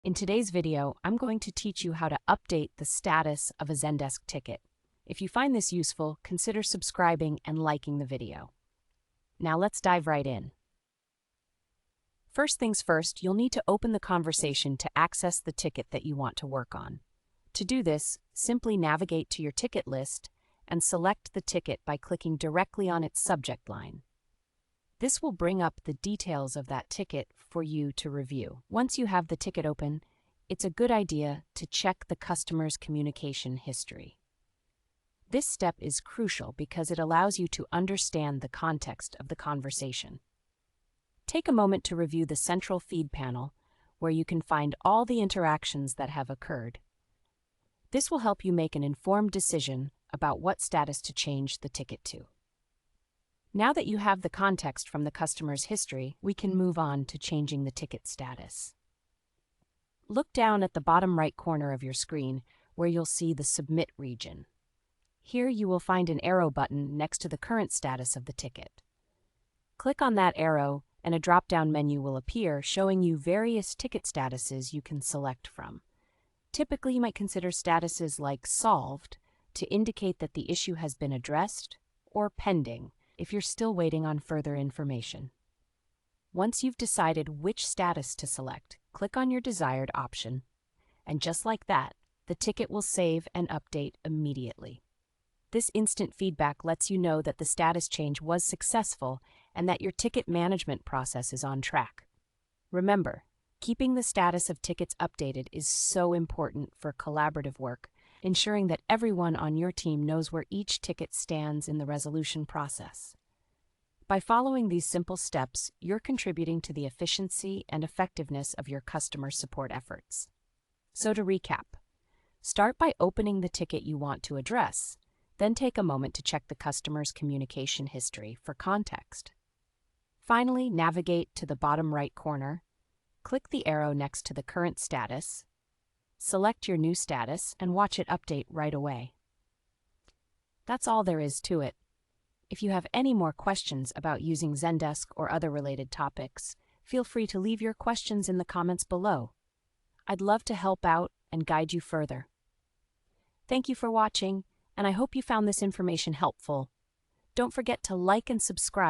In today's video, I'm going to teach you how to update the status of a Zendesk ticket. If you find this useful, consider subscribing and liking the video. Now let's dive right in. First things first, you'll need to open the conversation to access the ticket that you want to work on. To do this, simply navigate to your ticket list and select the ticket by clicking directly on its subject line. This will bring up the details of that ticket for you to review. Once you have the ticket open, it's a good idea to check the customer's communication history. This step is crucial because it allows you to understand the context of the conversation. Take a moment to review the central feed panel, where you can find all the interactions that have occurred. This will help you make an informed decision about what status to change the ticket to. Now that you have the context from the customer's history, we can move on to changing the ticket status. Look down at the bottom right corner of your screen where you'll see the Submit region. Here you will find an arrow button next to the current status of the ticket. Click on that arrow and a drop-down menu will appear showing you various ticket statuses you can select from. Typically, you might consider statuses like Solved to indicate that the issue has been addressed, or Pending if you're still waiting on further information. Once you've decided which status to select, click on your desired option. And just like that, the ticket will save and update immediately. This instant feedback lets you know that the status change was successful and that your ticket management process is on track. Remember, keeping the status of tickets updated is so important for collaborative work, ensuring that everyone on your team knows where each ticket stands in the resolution process. By following these simple steps, you're contributing to the efficiency and effectiveness of your customer support efforts. So to recap, start by opening the ticket you want to address, then take a moment to check the customer's communication history for context. Finally, navigate to the bottom right corner, click the arrow next to the current status, select your new status, and watch it update right away. That's all there is to it. If you have any more questions about using Zendesk or other related topics, feel free to leave your questions in the comments below. I'd love to help out and guide you further. Thank you for watching, and I hope you found this information helpful. Don't forget to like and subscribe